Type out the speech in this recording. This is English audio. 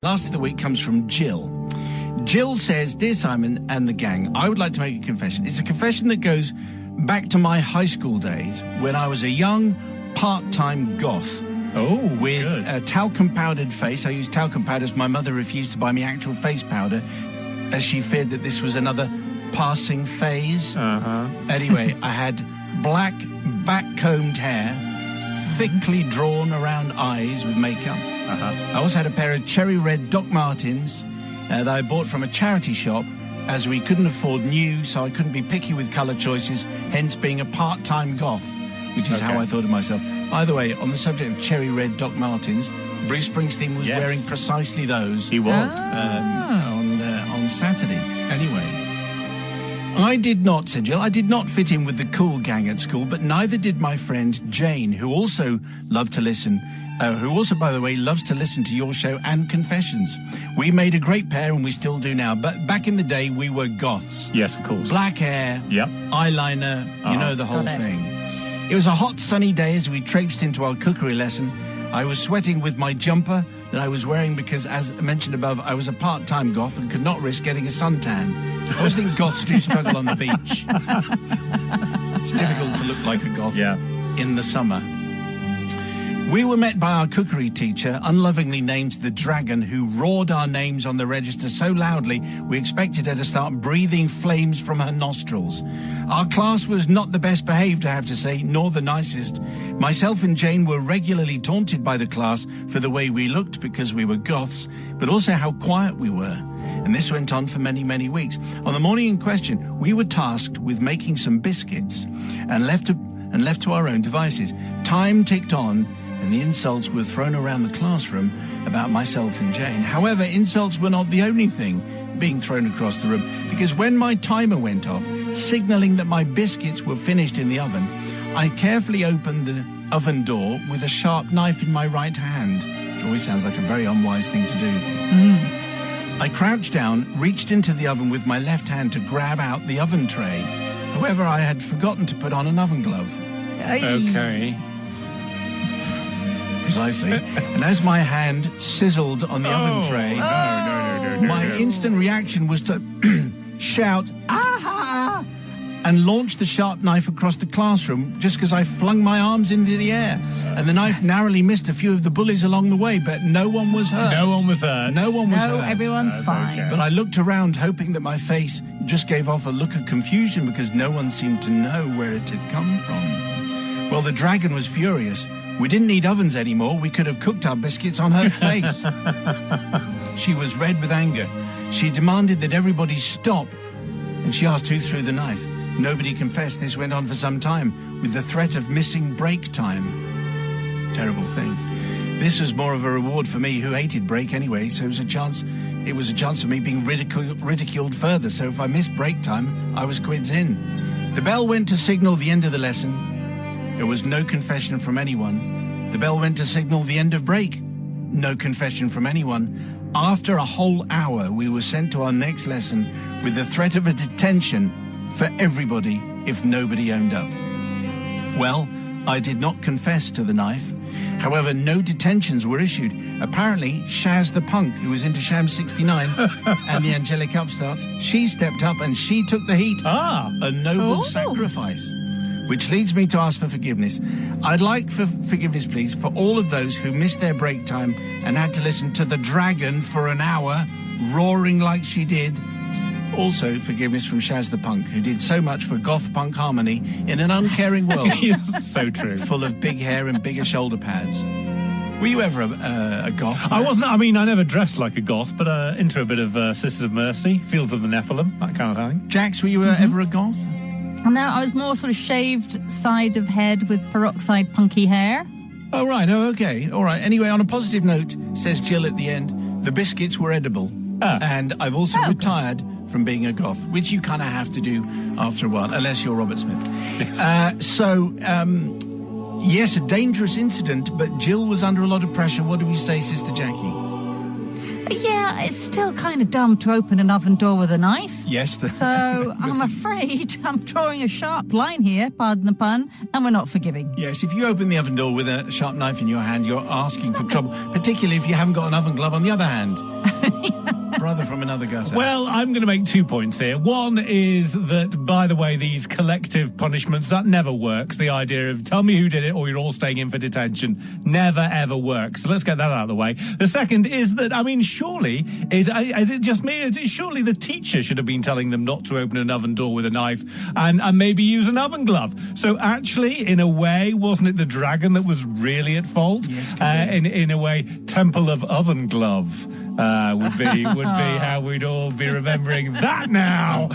Last of the week comes from Jill. Jill says, "Dear Simon and the gang, I would like to make a confession. It's a confession that goes back to my high school days when I was a young part-time goth. With a talcum-powdered face. I used talcum powder as my mother refused to buy me actual face powder as she feared that this was another passing phase. Anyway, I had black back-combed hair, thickly drawn around eyes with makeup. I also had a pair of cherry red Doc Martens that I bought from a charity shop as we couldn't afford new, so I couldn't be picky with colour choices, hence being a part-time goth, which is how I thought of myself. By the way, on the subject of cherry red Doc Martens, Bruce Springsteen was wearing precisely those. He was. On Saturday. Anyway. I did not, said Jill, I did not fit in with the cool gang at school, but neither did my friend Jane, who also loved to listen, by the way, loves to listen to your show and Confessions. We made a great pair and we still do now, but back in the day we were goths. Yes, of course. Black hair, eyeliner, you know the whole thing. It was a hot sunny day as we traipsed into our cookery lesson. I was sweating with my jumper that I was wearing because, as mentioned above, I was a part-time goth and could not risk getting a suntan. I always think goths do struggle on the beach. It's difficult to look like a goth in the summer. We were met by our cookery teacher, unlovingly named the Dragon, who roared our names on the register so loudly we expected her to start breathing flames from her nostrils. Our class was not the best behaved, I have to say, nor the nicest. Myself and Jane were regularly taunted by the class for the way we looked because we were goths, but also how quiet we were. And this went on for many, many weeks. On the morning in question, we were tasked with making some biscuits and left to our own devices. Time ticked on, and the insults were thrown around the classroom about myself and Jane. However, insults were not the only thing being thrown across the room, because when my timer went off, signalling that my biscuits were finished in the oven, I carefully opened the oven door with a sharp knife in my right hand, which always sounds like a very unwise thing to do. I crouched down, reached into the oven with my left hand to grab out the oven tray. However, I had forgotten to put on an oven glove. Okay. Precisely. And as my hand sizzled on the oven tray, my instant reaction was to shout, "Ah!" and launch the sharp knife across the classroom just because I flung my arms into the air. And the knife narrowly missed a few of the bullies along the way, but no one was hurt. No one was hurt. No one was hurt. Everyone's fine. Okay. But I looked around hoping that my face just gave off a look of confusion because no one seemed to know where it had come from. Well, the Dragon was furious. We didn't need ovens anymore. We could have cooked our biscuits on her face. She was red with anger. She demanded that everybody stop, and she asked who threw the knife. Nobody confessed. This went on for some time, with the threat of missing break time. Terrible thing. This was more of a reward for me, who hated break anyway, so it was a chance for me being ridiculed further. So if I missed break time, I was quids in. The bell went to signal the end of the lesson. There was no confession from anyone. The bell went to signal the end of break. No confession from anyone. After a whole hour, we were sent to our next lesson with the threat of a detention for everybody if nobody owned up. Well, I did not confess to the knife. However, no detentions were issued. Apparently, Shaz the punk, who was into Sham 69 and the Angelic Upstarts, she stepped up and she took the heat. A noble sacrifice. Which leads me to ask for forgiveness. I'd like for forgiveness, please, for all of those who missed their break time and had to listen to the Dragon for an hour, roaring like she did. Also, forgiveness from Shaz the Punk, who did so much for goth punk harmony in an uncaring world. So true. Full of big hair and bigger shoulder pads. Were you ever a goth? I wasn't. I mean, I never dressed like a goth, but into a bit of Sisters of Mercy, Fields of the Nephilim, that kind of thing. Jax, were you ever a goth? No, I was more sort of shaved side of head with peroxide punky hair. Oh, right. Oh, okay. All right. Anyway, on a positive note, says Jill at the end, the biscuits were edible. And I've also retired from being a goth, which you kind of have to do after a while, unless you're Robert Smith. Yes, a dangerous incident, but Jill was under a lot of pressure. What do we say, Sister Jackie? Yeah, it's still kind of dumb to open an oven door with a knife. Yes. So I'm afraid I'm drawing a sharp line here, pardon the pun, and we're not forgiving. Yes, if you open the oven door with a sharp knife in your hand, you're asking for trouble, particularly if you haven't got an oven glove on the other hand. Brother from another gutter. Well, I'm going to make 2 points here. One is that, by the way, these collective punishments, that never works. The idea of tell me who did it or you're all staying in for detention never, ever works. So let's get that out of the way. The second is that, I mean, surely, is it just me? Surely the teacher should have been telling them not to open an oven door with a knife and maybe use an oven glove. So actually, in a way, wasn't it the dragon that was really at fault? Yes, in a way, Temple of Oven Glove would be how we'd all be remembering that now.